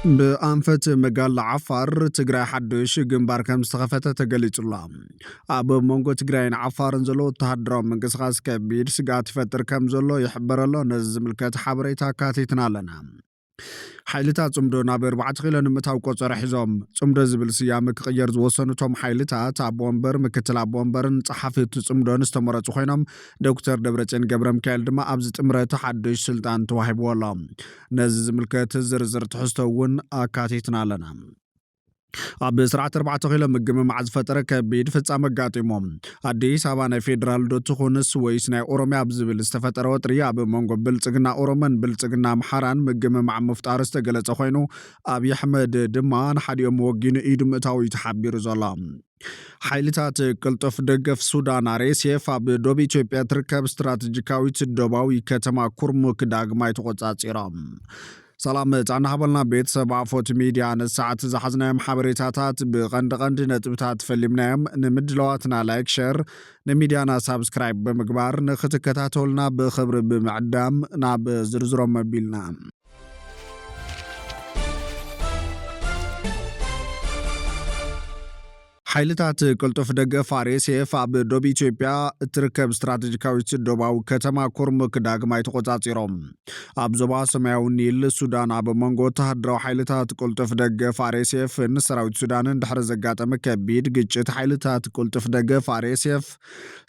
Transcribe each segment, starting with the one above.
بأنفت مقال عفار تقرأ حدش جنبار كم استخفته تقليت الله أبو مونغو تقرأين عفار نزلو تهدرو من قصغاز كبير سقات فتر كم زلو يحبر الله نزم الكات حبريتا كاتيتنا لنا حيلتا صمدو نابر بعد خيلا نمتاو قصر حزام صمدو زبل سيامك غير زوسنو توم حيلتا تابوانبر مكتل أبوانبرن صحافي تصمدو نستمرت خوينام دكتور دبرتين قبرم كالد ما أبزت امرأة حدش سلطان توحيب والله نزم الكات زرزر تحستوون أكاتيتنا لنا أب سرعة 4 كيلو مجمع مع فترة كبير في مقاطمهم أديس أبانا فيدرال دو تخونس ويسنا أورومي أبزبل استفتر وطريا أب مونغو بلتقنا أورومن بلتقنا محران مجمع مع مفتار استقلت أخوينو أبي أحمد دمان حد يوم وقين إيد متاوي تحبير زلام حيلتات كلطف دقف سودان ريسيف أب دوبي إثيوبيا تركب استراتيجيكاوي تدوباوي كتما كرمك داغماي تقوصات إيرام سلام تعنا حبلنا بيت سبع فوت ميديا الساعة زحزنا محبريتات بغند نتبتات فيلمناهم نمدلواتنا لايك شير نميديانا سابسكرايب بمقبار نختكتاتولنا بخبر بمعدام ناب زرزرو مبيلنا حيلتات قلطف دقف ريسيف أب دوبي إثيوبيا تركب استراتيجيكاوي تدوباو كتما كرمك داغماي تقوصاتيروم أب زوبا سماو نيل السودان أب مونغو تهدرو حيلتات قلطف دقف ريسيف نسراوي السودان دحر زقاتم كبيد قجت حيلتات قلطف دقف ريسيف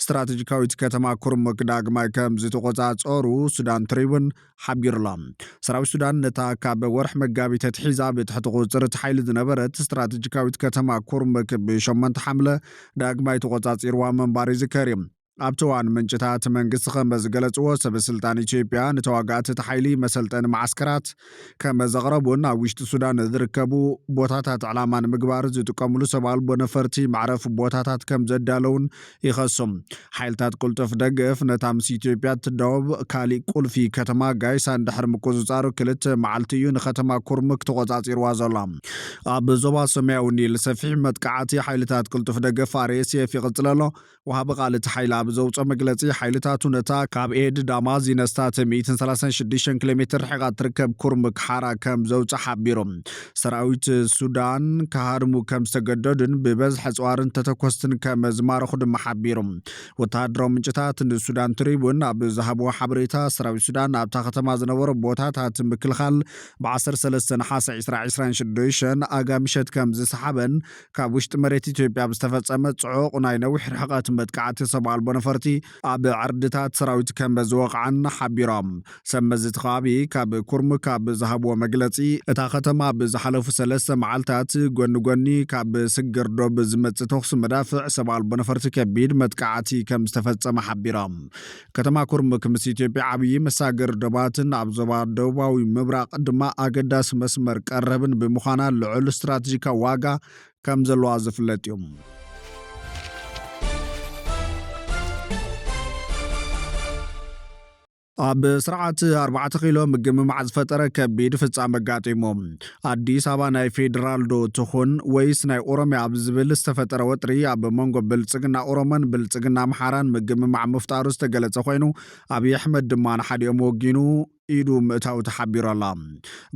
استراتيجيكاوي كتما كرمك داغماي كمزي تقوصاتورو سودان تريبن حبيرلام سراوي السودان نتا كاب ورح مقابي تتحيزا بتحت قوصرت حيل دنبرت استراتيجيكاوي كتما كرمك شمنت حملة داغماي تقوصاصير ومنباري زكريم أبتوان من جتات من قصة مزقلت وسب سلطان إثيوبيا نتواقعت تحيلي مسلطان معسكرات كما زغربون ويشت السودان ذركبوا بوتاتات علامان مقبار زيتو كاملو سبال بنفرتي معرف بوتاتات كم زدالون يخصم حيلتات قلتف دقف نتامس إثيوبيا تدوب كالي قول في كتما قايسان دحر مكوزوزارو كلت معالتيون ختما كورمك تقوصاصير وازولام أب زوبا سماوني لسفيح متقعاتي حيلتات قلتف دقف رئيسي في غزلالو وهابقالة حيلا بزوج مجلسي حيلتاتو نتا كاب إيد دامازي نستات 136 كيلومتر حقا تركب كرمك حارة كم زوج حبيرم سراويت السودان كهارمو كم سجددن ببز حزوارن تتكوستن كم زمار خد محبيرم وتهدرو من جتات السودان تريبون أب زهبو حبريتا سراوي السودان أب تاختما زنور بوتات مكل خال بعصر سلسن حاس 2026 أقامشت كم زي سحبن كابوشت مريت إثيوبيا بستفتصمت عوق وناينو حرقات متقعات سبع البنفرتي أب عردتات سراويت كم بزوق عن حبيرام سمزت خابي كاب كرم كاب ذهب ومجلسي اتاختما بزحلف سلسة معلتات غني كاب سجر دوب زمت تخص مدافع سبع البنفرتي كبير متقعاتي كم استفتصم حبيرام كتما كرم كمس إثيوبيا عبي مساجر دباتن أبزبار دوباوي مبرق دما أقداس مسمر قربن بمخانا لعل استراتيجيكا واقع كم زلواز فلتيوم أب سرعة 4 كيلو مجمع مع فترة كبير في مقاطمهم أديس أبا ناي فيدرال دو تخون ويس ناي أورمي أبزبل استفتر وطري أب مونغو بلتقنا أورمان بلتقنا محاران مجمع مع مفتار استقلت أخوينو أبي أحمد دمان حد يوم وقينو إيدو متاو تحبير الله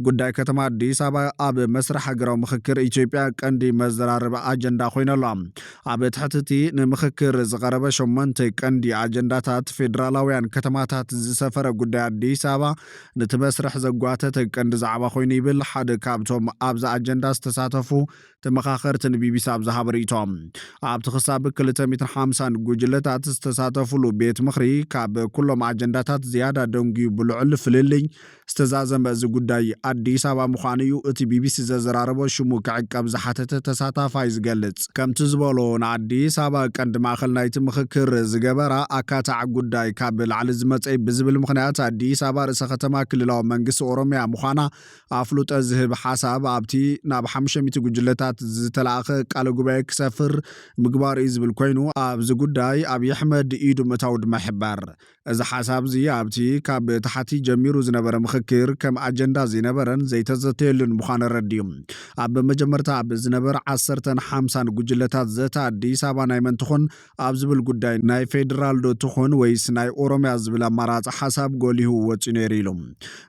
قداي كتما أديس أبا أب مسرح قراو مخكر إثيوبيا كاندي مزرارب أجندا خوين الله أب تحتتي نمخكر زغرب شمانتي كاندي أجنداتات فيدرالاويان كتماتات سفر قداي أديس أبا نتمسرح زقواتت كاند زعبا خوين يبل حد كابتوم أبزا أجندا استساتفو تمخاخرتن بيبيس أبزا حبريتوم أب تخصاب كلتا متر حامسان قجلتات استساتفو لو بيت مخري كاب كلهم أجنداتات زيادة دونجي بلعل فللي استزازم بأزي قداي أديس أبا مخانيو اتي بيبيس زراربو شمو كعقاب زحاتت تساتافا يزقلت كم تزبولون أديس أبا كاند ماخل نايت مخكر زقبرا أكاتا قداي كابل على زمتعي بزبل مخنيات أديس أبا رسا ختما كللاو منقس أوروميا مخانا أفلوت أزهب حاساب أبتي ناب حمشة ميتي قجلتات زتلاخ قالو قبايك سفر مقبار إزبل كوينو أبزي قداي أبي أحمد إيدو متاود محبار إذا حاساب زي أبتي كاب تحتي ተጀሚሩ ዝነበረ ምክክር ከም ኣጀንዳ ዝነበረን ዘይተዘተየሉን ምዃኑ ረድዩ ኣብ መጀመርታ ኣብ ዝነበረ 10-50 ጉጅለታት ዘታ ኣዲስ ኣበባ ናይ መን ትኹን ኣብ ዝብል ጉዳይ ናይ ፌደራል ዶ ትኹን ወይስ ናይ ኦሮምያ ዝብል ኣማራፂ ሓሳብ ጎሊሁ ወፂኡ ነይሩ ኢሎም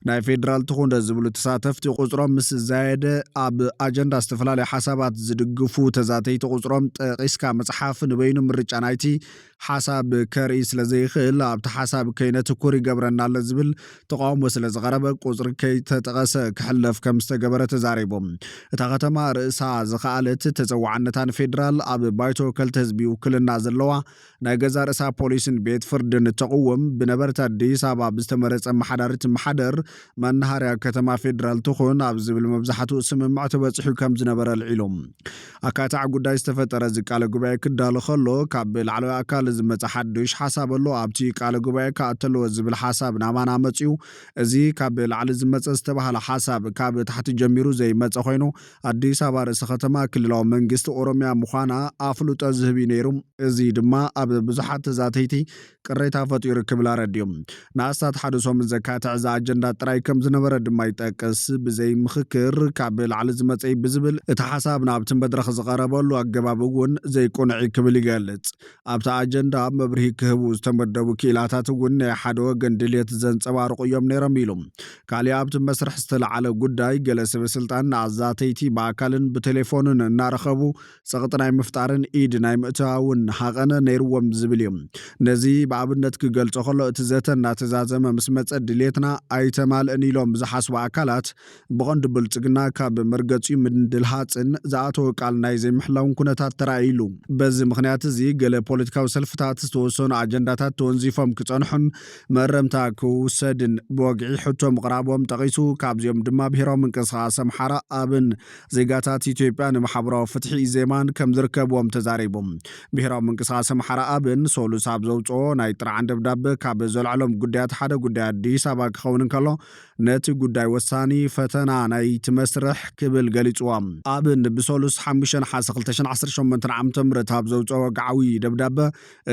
ናይ ፌደራል ትኹን ዝብሉ ተሳተፍቲ ቁፅሮም ምስ ዝያደ ኣብ ኣጀንዳ ዝተፈላለዩ ሓሳባት ዝድግፉ ተዛተይቲ ቁፅሮም ጠቂስካ መፅሓፍ ንበይኑ ምርጫ ናይቲ ሓሳብ ከርኢ ስለዘይኽእል ኣብቲ ሓሳብ ከይነትኩር ይገብረና ኣሎ ዝብል ተቃውሞ ስለ ዝቐረበ ቁፅሪ ከይተጠቐሰ ክሕለፍ ከም ዝተገበረ ተዛሪቦም እታ ከተማ ርእሳ ዝኸኣለት ተፀዋዕነታን ፌደራል ኣብ ባይቶ ወከልቲ ህዝቢ ውክልና ዘለዋ ናይ ገዛ ርእሳ ፖሊስን ቤት ፍርድን ተقوم ብነበርቲ ኣዲስ ኣበባ ብዝተመረፀ መሓዳሪት መሓደር መናሃርያ ከተማ ፌደራል ትኹን ኣብ ዝብል መብዛሕትኡ ስምምዕ ተበፂሑ ከም ዝነበረ ልዒሎም ኣካታዕ ጉዳይ ዝተፈጠረ ቃለ ጉባኤ ክዳሎ ከሎ ካብ ላዕለዋይ ኣካል ዝመፀ ሓዱሽ ሓሳብ ኣሎ ኣብቲ ቃለ ጉባኤ ካእተለዎ ዝብል ሓሳብ ናማና መፅኡ እዚ ካብ ላዕሊ ዝመፀ ዝተባሃለ ሓሳብ ካብ ታሕቲ ጀሚሩ ዘይመፀ ኮይኑ ኣዲስ ኣበባ ርእሰ ከተማ ክልላዊ መንግስቲ ኦሮምያ ምዃና ኣፍሉጦ ዝህብ ነይሩ እዚ ድማ ኣብ ብዙሓት ተዛተይቲ ቅሬታ ፈጢሩ ክብል ረድዮም ንኣስታት ሓደ ሶም ዘካትዕ ዛ ኣጀንዳ ጥራይ ከም ዝነበረ ድማ ይጠቅስ ብዘይ ምክክር ካብ ላዕሊ ዝመፀ ብዝብል እቲ ሓሳብ ናብቲ መድረኽ ዝቐረበሉ ኣገባብ እውን ዘይቁንዒ ክብል ይገልጽ ኣብታ ኣጀንዳ መብርሂ ክህቡ ዝተመደቡ ክኢላታት እውን ናይ ሓደ ወገን ድሌት ዘንጸባርቑ እዮም ነይሮም ኢሎም ካሊእ ኣብቲ መስርሕ ዝተለዓለ ጉዳይ ገለ ሰበስልጣን ኣዛተይቲ ብኣካልን ብቴሌፎንን እናረኸቡ ፀቕጢ ናይ ምፍጣርን ኢድ ናይ ምእትዋውን ሓቐነ ነይርዎም ዝብል እዮም ነዚ ብኣብነት ክገልጾ ከሎ እቲ ዘተ እናተዛዘመ ምስ መፀ ድሌትና ኣይተማልአን ኢሎም ዝሓስቡ ኣካላት ብቐንዲ ብልፅግና ካብ መርገፂ ምንድልሃፅን ዝኣተወ ቃል ናይ ዘይምሕላውን ኩነታት ተራእይሉ በዚ ምክንያት እዚ ገለ ፖለቲካዊ ሰልፍታት ዝተወሰኑ ኣጀንዳታት ተወንዚፎም ክፀንሑን መረምታ ክውሰድን ብወግዒ ሕቶ ምቕራቦም ጠቂሱ ካብዚኦም ድማ ብሄራዊ ምንቅስቃስ ኣምሓራ ኣብን ዜጋታት ኢትዮጵያ ንማሕበራዊ ፍትሒ ኢዜማን ከም ዝርከብዎም ተዛሪቦም ብሄራዊ ምንቅስቃስ ኣምሓራ ኣብን ሶሉስ ኣብ ዘውፅኦ ናይ ጥርዓን ደብዳቤ ካብ ዘልዕሎም ጉዳያት ሓደ ጉዳይ ኣዲስ ኣበባ ክኸውን ከሎ ነቲ ጉዳይ ወሳኒ ፈተና ናይ ትመስርሕ ክብል ገሊፅዎም ኣብን ብሶሉስ 5/2018 ዓ.ም ኣብ ዘውፅኦ ወግዓዊ ደብዳቤ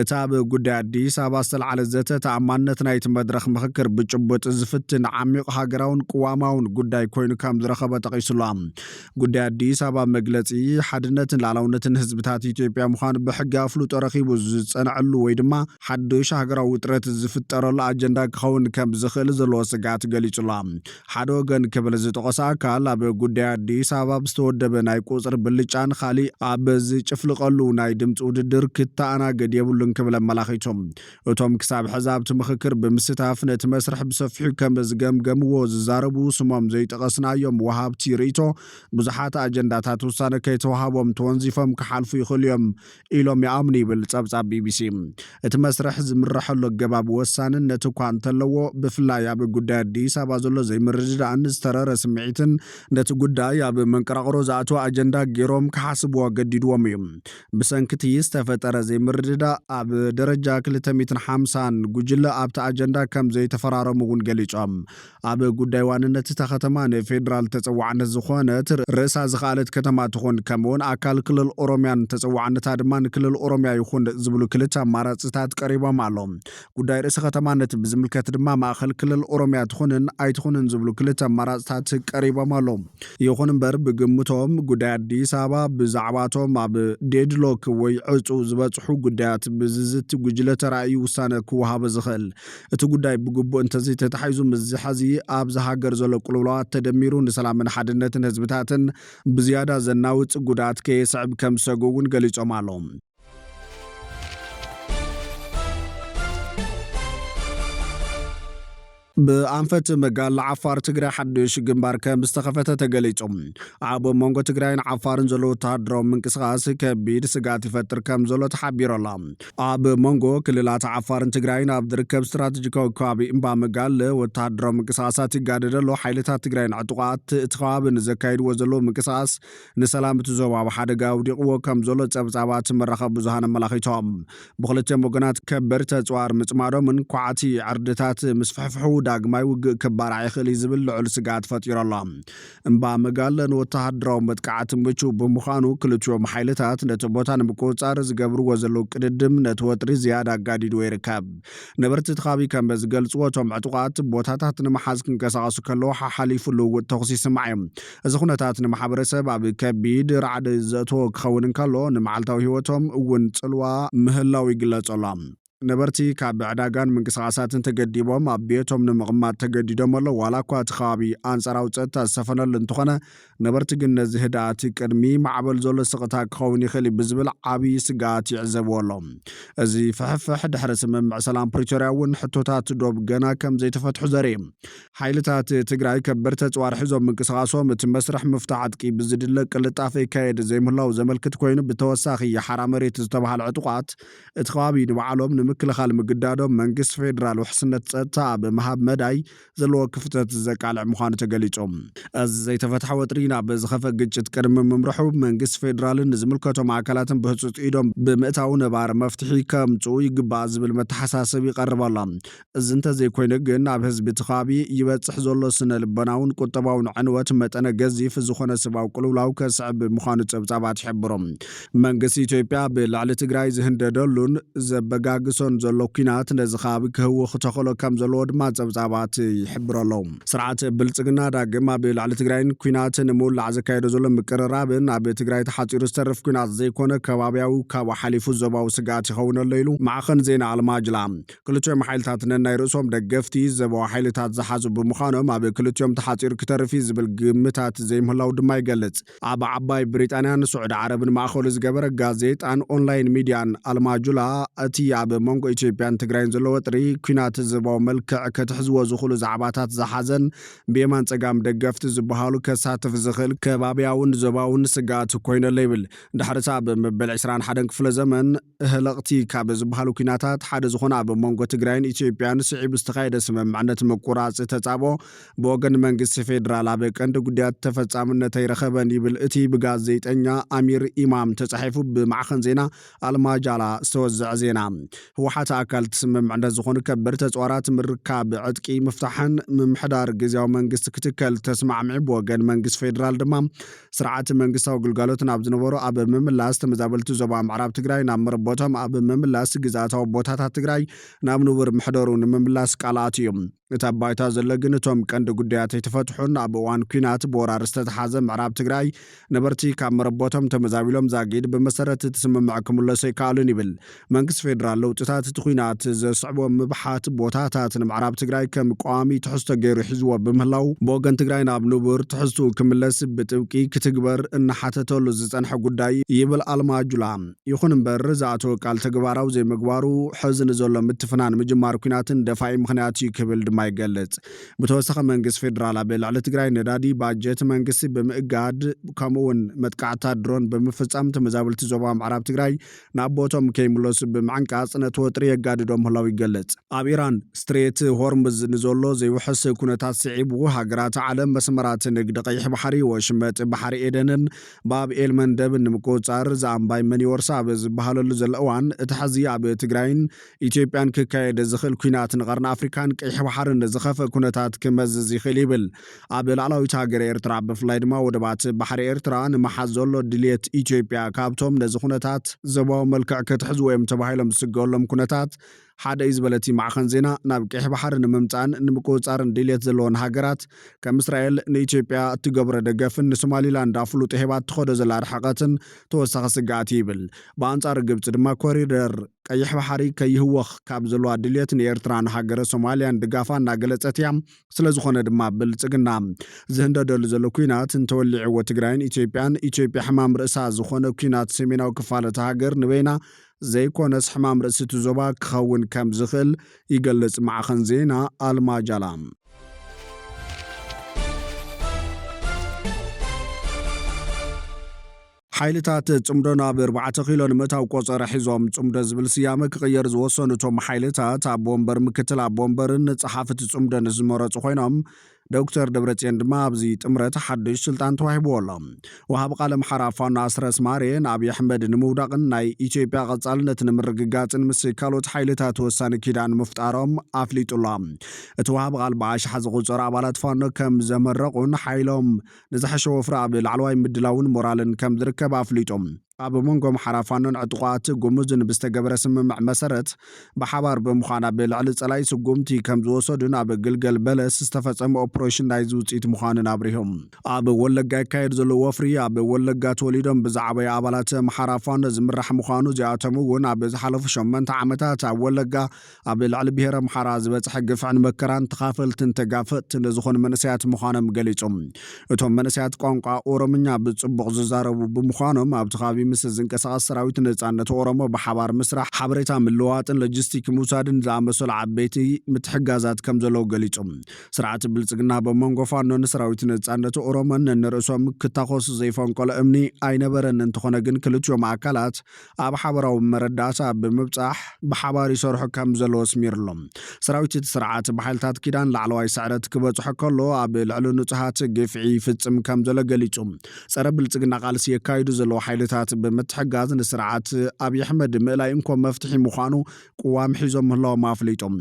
እታ ኣብ ጉዳይ ኣዲስ ኣበባ ዝተለዓለ ዘተ ተኣማንነት ናይቲ መድረኽ ምክክር ብጭቡጥ ዝፍትን ዓሚቕ ሃገራውን ቅዋማውን ጉዳይ ኮይኑ ከም ዝረኸበ ጠቂሱሎም ጉዳይ ኣዲስ ኣበባ መግለፂ ሓድነትን ላዕላውነትን ህዝብታት ኢትዮጵያ ምዃኑ ብሕጊ ኣፍሉጦ ረኺቡ ዝፀንዐሉ ወይ ድማ ሓዱሽ ሃገራዊ ውጥረት ዝፍጠረሉ ኣጀንዳ ክኸውን ከም ዝኽእል ዘለዎ ስጋት ገሊጹሎም ሓደ ወገን ክብል ዝጠቐሰ ኣካል ኣብ ጉዳይ ኣዲስ ኣበባ ዝተወደበ ናይ ቁፅሪ ብልጫን ካሊእ ኣብ ዝጭፍልቐሉ ናይ ድምፂ ውድድር ክተኣናገድ የብሉን ክብል ኣመላኺቶም እቶም ክሳብ ሕዚ ኣብቲ ምክክር ብምስታፍ ነቲ መስርሕ ብሰፊሑ ከም ዝገምገምዎ ዝዛረቡ ስሞም ዘይጠቐስናዮም ወሃብቲ ርእይቶ ብዙሓት ኣጀንዳታት ውሳነ ከይተዋሃቦም ተወንዚፎም ክሓልፉ ይኽእሉ እዮም ኢሎም ይኣምኑ ይብል ጸብጻብ ቢቢሲ እቲ መስርሕ ዝምረሐሉ ኣገባብ ወሳንነት እኳ እንተለዎ ብፍላይ ኣብ ጉዳይ ኣዲስ ኣበባ ዘሎ ዘይምርድዳእን ዝተረረ ስምዒትን ነቲ ጉዳይ ኣብ መንቀራቕሮ ዝኣተወ ኣጀንዳ ገይሮም ክሓስብዎ ገዲድዎም እዩ ብሰንኪቲ ዝተፈጠረ ዘይምርድዳእ ኣብ ደረጃ 250 ጉጅለ ኣብቲ ኣጀንዳ ከም ዘይተፈራረሙ እውን ገሊፆም ኣብ ጉዳይ ዋንነት እታ ከተማ ንፌደራል ተፀዋዕነት ዝኾነት ርእሳ ዝኸኣለት ከተማ ትኹን ከምኡውን ኣካል ክልል ኦሮምያን ተፀዋዕነታ ድማ ንክልል ኦሮምያ ይኹን ዝብሉ ክልተ ኣማራፅታት ቀሪቦም ኣሎም ጉዳይ ርእሲ ከተማነት ብዝምልከት ድማ ማእኸል ክልል ኦሮምያ ትኹንን ኣይትኹንን ዝብሉ ክልተ ኣማራፅታት ቀሪቦም ኣሎም ይኹን እምበር ብግምቶም ጉዳይ ኣዲስ ኣበባ ብዛዕባቶም ኣብ ዴድሎክ ወይ ዕፁ ዝበፅሑ ጉዳያት ብዝዝት ጉጅለ ተራእዩ ውሳነ ክወሃበ ዝኽእል እቲ ጉዳይ ብግቡእ እንተዘይተታሒዙ ምዝሓዚ ኣብዚ ሃገር ዘሎ ቁልውላዋት ተደሚሩ ንሰላምን ሓድነትን ህዝብታትን ብዝያዳ ዘናውፅ ጉድኣት ከየስዕብ ከም ዝሰግኡ እውን ገሊፆም ኣሎም ብኣንፈት መጋል ዓፋር ትግራይ ሓዱሽ ግንባር ከም ዝተኸፈተ ተገሊፆም ኣብ መንጎ ትግራይን ዓፋርን ዘሎ ወተሃደራዊ ምንቅስቃስ ከቢድ ስጋት ይፈጥር ከም ዘሎ ተሓቢሩ ኣሎ ኣብ መንጎ ክልላት ዓፋርን ትግራይን ኣብ ዝርከብ ስትራቴጂካዊ ከባቢ እምባ መጋል ወተሃደራዊ ምንቅስቃሳት ይጋደድ ኣሎ ሓይልታት ትግራይን ዕጡቃት እቲ ከባቢ ንዘካይድዎ ዘሎ ምንቅስቃስ ንሰላም እቲ ዞባ ኣብ ሓደጋ ኣውዲቕዎ ከም ዘሎ ፀብጻባት መራኸቢ ብዙሃን ኣመላኺቶም ብክልተ ወገናት ከበድቲ ኣፅዋር ምፅማዶምን ኳዕቲ ዓርድታት ምስ ፍሕፍሑ ዳግማይ ውግእ ክባራዕ ይኽእል ዝብል ልዑል ስጋት ፈጢሩሎ እምባ መጋለን ወተሃደራዊ መጥቃዕቲ ምቹ ብምዃኑ ክልቲኦም ሓይልታት ነቲ ቦታ ንምቁፅጻር ዝገብርዎ ዘለዉ ቅድድም ነቲ ወጥሪ ዝያዳ ኣጋዲድዎ ይርከብ ነበርቲ እቲ ከባቢ ከም ዝገልጽዎ እቶም ዕጡቓት ቦታታት ንምሓዝ ክንቀሳቐሱ ከለዉ ሓሓሊፉ ልውውጥ ተኹሲ ይስማዕ እዮም እዚ ኩነታት ንማሕበረሰብ ኣብ ከቢድ ራዕዲ ዘእትዎ ክኸውን እንከሎ ንመዓልታዊ ህይወቶም እውን ጽልዋ ምህላው ይግለጸሎም ነበርቲ ካብ ዕዳጋን ምንቅስቓሳትን ተገዲቦም ኣብ ቤቶም ንምቕማጥ ተገዲዶም ኣለዉ ዋላ እኳ እቲ ከባቢ ኣንጻራዊ ፀጥታ ዝሰፈነሉ እንተኾነ ነበርቲ ግን ነዚ ህድኣት ቅድሚ ማዕበል ዘሎ ስቕታ ክኸውን ይኽእል ብዝብል ዓብዪ ስጋት ይዕዘብዎ ኣሎም እዚ ፍሕፍሕ ድሕሪ ስምምዕ ሰላም ፕሪቶርያ እውን ሕቶታት ዶብ ገና ከም ዘይተፈትሑ ዘርኢ ሓይልታት ትግራይ ከበድቲ ኣፅዋር ሒዞም ምንቅስቓሶም እቲ መስርሕ ምፍታሕ ዕጥቂ ብዝድለ ቅልጣፈ ይካየድ ዘይምህላው ዘመልክት ኮይኑ ብተወሳኺ የሓራ መሬት ዝተባሃለ ዕጡቓት እቲ ከባቢ ንባዕሎም ምክልኻል ምግዳዶም መንግስቲ ፌደራል ውሕስነት ፀጥታ ብምሃብ መዳይ ዘለዎ ክፍተት ዘቃልዕ ምዃኑ ተገሊጾም እዚ ዘይተፈትሐ ወጥሪ ናብ ዝኸፈ ግጭት ቅድሚ ምምርሑ መንግስቲ ፌደራልን ዝምልከቶም ኣካላትን ብህፁፅ ኢዶም ብምእታው ነባር መፍትሒ ከምፅኡ ይግባእ ዝብል መተሓሳሰብ ይቐርበላ እዚ እንተዘይኮይኑ ግን ኣብ ህዝቢ እቲ ከባቢ ይበፅሕ ዘሎ ስነ ልበናውን ቁጠባውን ዕንወት መጠነ ገዚፍ ዝኾነ ሰብኣዊ ቅልውላው ከስዕብ ምዃኑ ፀብጻባት ይሕብሮም መንግስቲ ኢትዮጵያ ብላዕሊ ትግራይ ዝህንደደሉን ዘበጋግሶ ዘሎ ኩናት ነዚ ከባቢ ክህውኽ ተኽእሎ ከም ዘለዎ ድማ ፀብጻባት ይሕብሩ ኣለዉ ስርዓት ብልፅግና ዳግም ኣብ ላዕሊ ትግራይን ኩናት ንምውላዕ ዘካየዶ ዘሎ ምቅርራብን ኣብ ትግራይ ተሓፂሩ ዝተርፍ ኩናት ዘይኮነ ከባብያዊ ካብ ሓሊፉ ዞባዊ ስጋት ይኸውን ኣሎ ኢሉ ማዕኸን ዜና ኣልማጅላ ክልቲኦም ሓይልታት ነናይ ርእሶም ደገፍቲ ዘባዊ ሓይልታት ዝሓዙ ብምዃኖም ኣብ ክልቲኦም ተሓፂሩ ክተርፊ ዝብል ግምታት ዘይምህላው ድማ ይገልጽ ኣብ ዓባይ ብሪጣንያን ስዑድ ዓረብን ማእኸሉ ዝገበረ ጋዜጣን ኦንላይን ሚድያን ኣልማጁላ እቲ ኣብ መንጎ ኢትዮጵያን ትግራይን ዘሎ ወጥሪ ኩናት ዝባው መልክዕ ከትሕዝዎ ዝኽእሉ ዛዕባታት ዝሓዘን ብየማን ፀጋም ደገፍቲ ዝበሃሉ ከሳትፍ ዝኽእል ከባብያውን ዞባውን ስጋት ኮይኑ ኣሎ ይብል ድሕሪታ ብመበል 21 ክፍለ ዘመን ህለቕቲ ካብ ዝበሃሉ ኩናታት ሓደ ዝኾነ ኣብ መንጎ ትግራይን ኢትዮጵያን ስዒብ ዝተኻየደ ስምምዕነት ምቁራፅ ተጻብኦ ብወገን መንግስቲ ፌደራል ኣብ ቀንዲ ጉዳያት ተፈጻምነት ኣይረኸበን ይብል እቲ ብጋዜጠኛ ኣሚር ኢማም ተጻሒፉ ብማዕኸን ዜና ኣልማጃላ ዝተወዝዐ ዜና ህወሓት ኣካል ስምምዕነት ዝኾኑ ከበድቲ ኣፅዋራት ምርካብ ዕጥቂ ምፍታሕን ምምሕዳር ግዚያዊ መንግስቲ ክትከል ተስማዕምዒ ብወገን መንግስቲ ፌደራል ድማ ስርዓት መንግስታዊ ግልጋሎት ናብ ዝነበሩ ኣብ ምምላስ ተመዛበልቲ ዞባ ምዕራብ ትግራይ ናብ መረቦቶም ኣብ ምምላስ ግዛታዊ ቦታታት ትግራይ ናብ ንቡር ምሕደሩ ንምምላስ ቃላት እዮም እቲ ኣባይታ ዘሎ ግን እቶም ቀንዲ ጉዳያት ኣይተፈትሑን ኣብ እዋን ኩናት ብወራር ዝተተሓዘ ምዕራብ ትግራይ ነበርቲ ካብ መረቦቶም ተመዛቢሎም ዛጊድ ብመሰረት እቲ ስምምዕ ክምለሱ ይከኣሉን ይብል መንግስቲ ፌደራል ለውጥታት እቲ ኩናት ዘስዕቦ ምብሓት ቦታታት ንምዕራብ ትግራይ ከም ቋሚ ትሕዝቶ ገይሩ ሒዝዎ ብምህላው ብወገን ትግራይ ናብ ንቡር ትሕዝቱ ክምለስ ብጥብቂ ክትግበር እናሓተተሉ ዝፀንሐ ጉዳይ ይብል ኣልማጁላ ይኹን እምበር ዝኣተወ ቃል ተግባራዊ ዘይምግባሩ ሕዚ ንዘሎ ምትፍናን ምጅማር ኩናትን ደፋኢ ምክንያት እዩ ክብል ድማ ይገልጽ ብተወሳኺ መንግስቲ ፌደራል ኣብ ልዕሊ ትግራይ ነዳዲ ባጀት መንግስቲ ብምእጋድ ከምኡውን መጥቃዕታት ድሮን ብምፍጻም ተመዛበልቲ ዞባ ምዕራብ ትግራይ ናብ ቦቶም ከይምለሱ ብምዕንቃጽ ነቲ ወጥሪ የጋድዶም ምህላው ይገልጽ ኣብ ኢራን ስትሬት ሆርሙዝ ንዘሎ ዘይውሕስ ኩነታት ስዒቡ ሃገራት ዓለም መስመራት ንግዲ ቀይሕ ባሕሪ ወሽመጥ ባሕሪ ኤደንን ባብኤል መንደብን ንምቁፅጻር ዘኣምባይ መን ይወርሳ ኣብ ዝበሃለሉ ዘሎ እዋን እቲ ሕዚ ኣብ ትግራይን ኢትዮጵያን ክካየድ ዝኽእል ኩናት ንቐርኒ ኣፍሪካን ቀይሕ ባሕርን ዝኸፈ ኩነታት ክመዝዝ ይኽእል ይብል ኣብ ላዕላዊት ሃገር ኤርትራ ብፍላይ ድማ ወደባት ባሕሪ ኤርትራ ንመሓዝ ዘሎ ድልየት ኢትዮጵያ ካብቶም ነዚ ኩነታት ዞባዊ መልክዕ ክትሕዝዎ እዮም ተባሂሎም ዝስገሎም ኩነታት ሓደ እዩ ዝበለቲ ማዕኸን ዜና ናብ ቀይሕ ባሕሪ ንምምፃን ንምቁፅጻርን ድልየት ዘለዎን ሃገራት ከም እስራኤል ንኢትዮጵያ እትገብሮ ደገፍን ንሶማሊላንድ ኣፍሉጥ ሄባት ትኸዶ ዘላ ርሕቐትን ተወሳኺ ስጋኣት ይብል ብኣንጻር ግብፂ ድማ ኮሪደር ቀይሕ ባሕሪ ከይህወኽ ካብ ዘለዋ ድልየት ንኤርትራ ንሃገረ ሶማልያን ድጋፋ እናገለፀት እያ ስለዝኾነ ድማ ብልፅግና ዝህንደደሉ ዘሎ ኩናት እንተወሊዕዎ ትግራይን ኢትዮጵያን ኢትዮጵያ ሕማም ርእሳ ዝኾነ ኩናት ሰሜናዊ ክፋለት ሃገር ንበይና ዘይኮነስ ሕማም ርእሲ እቲ ዞባ ክኸውን ከም ዝኽእል ይገልጽ ማዕኸን ዜና ኣልማጃላ ሓይልታት ጽምዶ ናብ 4 ኪሎ ንምእታው ቆፀረ ሒዞም ጽምዶ ዝብል ስያመ ክቕየር ዝወሰኑ እቶም ሓይልታት ኣብ ወንበር ምክትል ኣብ ወንበርን ጸሓፍቲ ጽምዶ ዝመረፁ ኮይኖም ዶክተር ደብረጽዮን ድማ ኣብዚ ጥምረት ሓድሽ ስልጣን ተዋሂብዎሎ ወሃብ ቃለ መሓራ ፋኖ ኣስረስ ማሬ ንኣብይ ኣሕመድ ንምውዳቕን ናይ ኢትዮጵያ ቀጻልነት ንምርግጋጽን ምስ ካልኦት ሓይልታት ወሳኒ ኪዳን ምፍጣሮም ኣፍሊጡላ እቲ ወሃብ ቃል ብኣሽሓ ዝቑጸሩ ኣባላት ፋኖ ከም ዘመረቑን ሓይሎም ንዝሓሸ ወፍሪ ኣብ ላዕለዋይ ምድላውን ሞራልን ከም ዝርከብ ኣፍሊጦም ኣብ መንጎም ሓራፋኖን ዕጡቋት ጉሙዝን ብዝተገበረ ስምምዕ መሰረት ብሓባር ብምዃን ኣብ ልዕሊ ጸላይ ስጉምቲ ከም ዝወሰዱን ኣብ ግልገል በለስ ዝተፈጸመ ኦፕሬሽን ናይ ዝውፅኢት ምዃንን ኣብሪሆም ኣብ ወለጋ ይካየድ ዘሎ ወፍሪ ኣብ ወለጋ ተወሊዶም ብዛዕባ ኣባላት ሓራፋኖ ዝምራሕ ምዃኑ እዚኣቶም እውን ኣብ ዝሓለፉ 8 ዓመታት ኣብ ወለጋ ኣብ ልዕሊ ብሔረ ኣምሓራ ዝበፅሐ ግፍዕን መከራን ተኻፈልትን ተጋፈጥትን ዝኾኑ መንእሰያት ምዃኖም ገሊፆም እቶም መንእሰያት ቋንቋ ኦሮምኛ ብጽቡቕ ዝዛረቡ ብምዃኖም ኣብቲ ከባቢ ምስ ዝንቀሳቐስ ሰራዊት ነጻነት ኦሮሞ ብሓባር ምስራሕ ሓበሬታ ምልዋጥን ሎጂስቲክ ምውሳድን ዝኣመሰሉ ዓበይቲ ምትሕጋዛት ከም ዘለዎ ገሊፆም ስርዓት ብልጽግና በመንጎ ፋኖን ሰራዊት ነጻነት ኦሮሞን ንርእሶም ክታኾስ ዘይፈንቆለ እምኒ ኣይነበረን እንተኾነ ግን ክልቲኦም ኣካላት ኣብ ሓበራዊ መረዳእታ ብምብጻሕ ብሓባር ይሰርሑ ከም ዘለዎ ኣስሚሩሎም ሰራዊት እቲ ስርዓት ብሓይልታት ኪዳን ላዕለዋይ ስዕረት ክበጽሖ ከሎ ኣብ ልዕሊ ንጹሃት ግፍዒ ይፍጽም ከም ዘሎ ገሊጹ ጸረ ብልጽግና ቃልሲ የካይዱ ዘለዎ ሓይልታት ብምትሕጋዝ ንስርዓት ኣብይ ኣሕመድ ምእላይ እንኮም መፍትሒ ምዃኑ ቅዋም ሒዞም ምህላዎም ኣፍሊጦም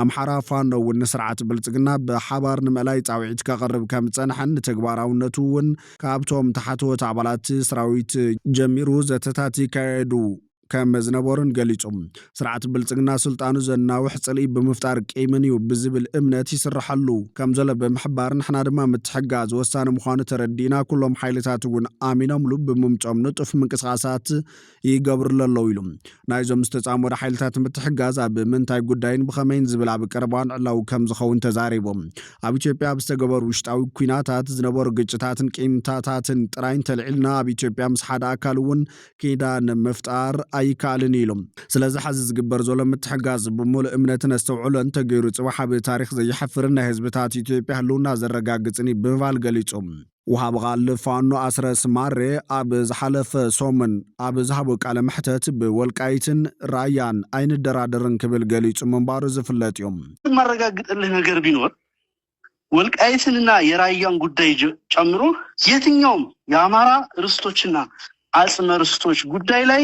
ኣምሓራ ፋኖ እውን ንስርዓት ብልጽግና ብሓባር ንምእላይ ጻውዒት ከቕርብ ከም ዝጸንሐን ተግባራውነቱ እውን ካብቶም ተሓትወት ኣባላት ሰራዊት ጀሚሩ ዘተታት ይካየዱ ከም ዝነበሩን ገሊፆም ስርዓት ብልጽግና ስልጣኑ ዘናውሕ ጽልኢ ብምፍጣር ቄመንዩ ብዝብል እምነት ይስራሐሉ ከም ዘሎ ብምሕባር ንሕና ድማ ምትሕጋዝ ወሳኒ ምዃኑ ተረዲና ኩሎም ሓይልታት እውን ኣሚኖምሉ ብምምጮም ንጡፍ ምንቅስቓሳት ይገብሩሉ ኣለዉ ኢሉ ናይዞም ዝተጻመዱ ሓይልታት ምትሕጋዝ ኣብ ምንታይ ጉዳይን ብኸመይን ዝብል ኣብ ቀረባን ዕላው ከም ዝኸውን ተዛሪቦም ኣብ ኢትዮጵያ ብዝተገበሩ ውሽጣዊ ኩናታት ዝነበሩ ግጭታትን ቂምታታትን ጥራይን ተልዒልና ኣብ ኢትዮጵያ ምስ ሓደ ኣካል እውን ኪዳን ምፍጣር ኣይካልን ኢሎም ስለዚ ሓዚ ዝግበር ዘሎ ምትሕጋዝ ብሙሉእ እምነትን ኣስተውዕሎን ተገይሩ ጽባሕ ኣብ ታሪክ ዘይሕፍርን ናይ ህዝብታት ኢትዮጵያ ህልውና ዘረጋግጽን ብምባል ገሊፆም ወሃብ ቃል ፋኖ ኣስረስ ማሬ ኣብ ዝሓለፈ ሶምን ኣብ ዝሃቦ ቃለ መሕተት ብወልቃይትን ራያን ኣይንደራደርን ክብል ገሊጹ ምንባሩ ዝፍለጥ እዮም ማረጋግጥልህ ነገር ቢኖር ወልቃይትንና የራያን ጉዳይ ጨምሮ የትኛውም የአማራ ርስቶችና አጽመ ርስቶች ጉዳይ ላይ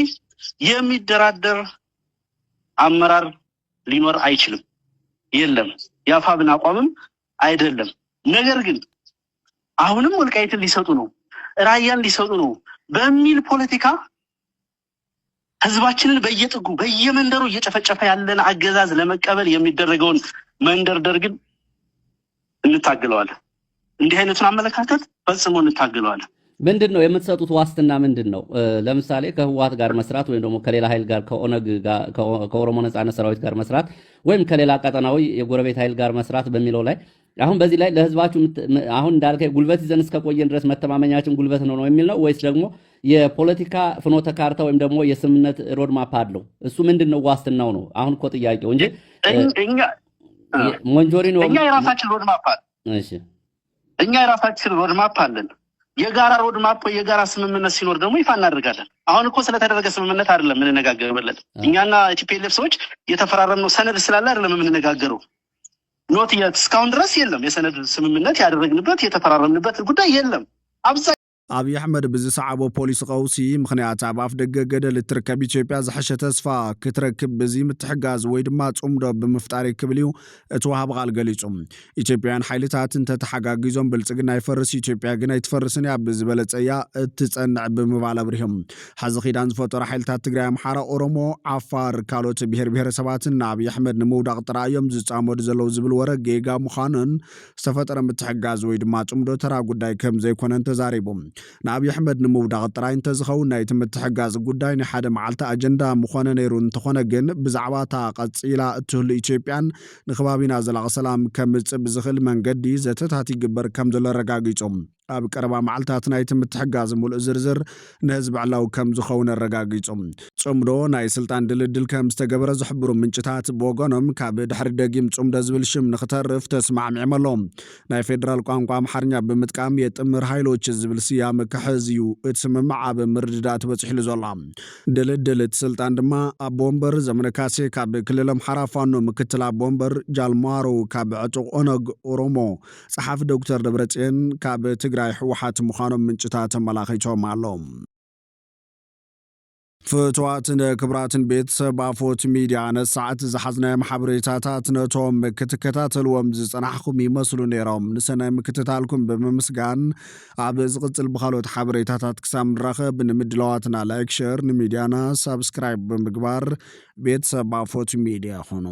የሚደራደር አመራር ሊኖር አይችልም የለም ያፋብን አቋምም አይደለም ነገር ግን አሁንም ወልቃይትን ሊሰጡ ነው ራያን ሊሰጡ ነው በሚል ፖለቲካ ህዝባችንን በየጥጉ በየመንደሩ እየጨፈጨፈ ያለን አገዛዝ ለመቀበል የሚደረገውን መንደርደር ግን እንታገለዋለን እንዲህ አይነቱን አመለካከት ፈጽሞ እንታገለዋለን ምንድነው የምትሰጡት ዋስትና ምንድነው ለምሳሌ ከህወሓት ጋር መስራት ወይም ደግሞ ከሌላ ኃይል ጋር ከኦነግ ጋር ከኦሮሞ ነጻነት ሰራዊት ጋር መስራት ወይም ከሌላ ቀጠናዊ የጎረቤት ኃይል ጋር መስራት በሚለው ላይ አሁን በዚህ ላይ ለህዝባችሁ አሁን እንዳልከኝ ጉልበት ይዘን እስከቆየን ድረስ መተማመኛችን ጉልበት ነው የሚል ነው ወይስ ደግሞ የፖለቲካ ፍኖተ ካርታ ወይም ደግሞ የስምነት ሮድ ማፕ አለው እሱ ምንድነው ዋስትናው ነው አሁን እኮ ጥያቄው እንጂ ሞንጆሪኖ እኛ የራሳችን ሮድ ማፕ አለ እሺ እኛ የራሳችን ሮድ ማፕ አለን የጋራ ሮድ ማፕ የጋራ ስምምነት ሲኖር ደግሞ ይፋ እናደርጋለን አሁን እኮ ስለተደረገ ስምምነት አይደለም ምን ነጋገርበት እኛና ቲፒኤልኤፍ ሰዎች የተፈራረምነው ሰነድ ስላለ አይደለም ምን ነጋገረው ኖት የት እስካሁን ድረስ የለም የሰነድ ስምምነት ያደረግንበት የተፈራረምንበት ጉዳይ የለም ኣብይ ኣሕመድ ብዝሰዓቦ ፖሊስ ቀውሲ ምኽንያት ኣብ ኣፍ ደገ ገደል እትርከብ ኢትዮጵያ ዝሓሸ ተስፋ ክትረክብ በዚ ምትሕጋዝ ወይ ድማ ጽምዶ ብምፍጣር ክብል እዩ እቲ ወሃብ ቃል ገሊጹ ኢትዮጵያውያን ሓይልታት እንተተሓጋጊዞም ብልጽግና ይፈርስ ኢትዮጵያ ግን ኣይትፈርስን እያ ብዝበለጸያ እትጸንዕ ብምባል ኣብሪሆም ሓዚ ኺዳን ዝፈጠሩ ሓይልታት ትግራይ ኣምሓራ ኦሮሞ ዓፋር ካልኦት ብሔር ብሔረሰባትን ኣብይ ኣሕመድ ንምውዳቕ ጥራዮም ዝጻመዱ ዘለዉ ዝብል ወረ ጌጋ ምዃኑን ዝተፈጠረ ምትሕጋዝ ወይ ድማ ጽምዶ ተራ ጉዳይ ከም ዘይኮነን ተዛሪቦም ንኣብይ ኣሕመድ ንምውዳቕ ጥራይ እንተዝኸውን ናይቲ ምትሕጋዝ ጉዳይ ናይ ሓደ መዓልቲ ኣጀንዳ ምኾነ ነይሩ እንተኾነ ግን ብዛዕባ እታ ቀፂላ እትህሉ ኢትዮጵያን ንኸባቢና ዘላቒ ሰላም ከምፅእ ብዝኽእል መንገዲ ዘተታት ይግበር ከም ዘሎ ረጋጊፆም ኣብ ቀረባ መዓልታት ናይቲ ምትሕጋዝ ሙሉእ ዝርዝር ንህዝቢ ዕላው ከም ዝኸውን ኣረጋጊጾም ጽምዶ ናይ ስልጣን ድልድል ከም ዝተገበረ ዝሕብሩ ምንጭታት ብወገኖም ካብ ድሕሪ ደጊም ጽምዶ ዝብል ሽም ንኽተርፍ ተስማዕሚዖም ኣሎም ናይ ፌደራል ቋንቋ ኣምሓርኛ ብምጥቃም የጥምር ሃይሎች ዝብል ስያመ ክሕዝ እዩ እቲ ስምምዕ ኣብ ምርድዳእ በፂሕሉ ዘሎ ድልድል እቲ ስልጣን ድማ ኣቦ ወንበር ዘመነ ካሴ ካብ ክልል ኣምሓራ ፋኖ ምክትል ኣቦ ወንበር ጃልማሮ ካብ ዕጡቕ ኦነግ ኦሮሞ ጸሓፊ ዶክተር ደብረጽዮን ካብ ትግራይ ሕወሓት ምዃኖም ምንጭታት ተመላኺቶም ኣሎም ፍትዋትን ክብራትን ቤተሰብ ኣፎት ሚድያ ነሰዓት ዝሓዝናዮም ሓበሬታታት ነቶም ክትከታተልዎም ዝጸናሕኩም ይመስሉ ነይሮም ንሰናይ ምክትታልኩም ብምምስጋን ኣብ ዝቕጽል ብኻልኦት ሓበሬታታት ክሳብ ንራኸብ ንምድለዋትና ላይክ ሼር ንሚድያና ሳብስክራይብ ብምግባር ቤተሰብ ኣፎት ሚድያ ኹኑ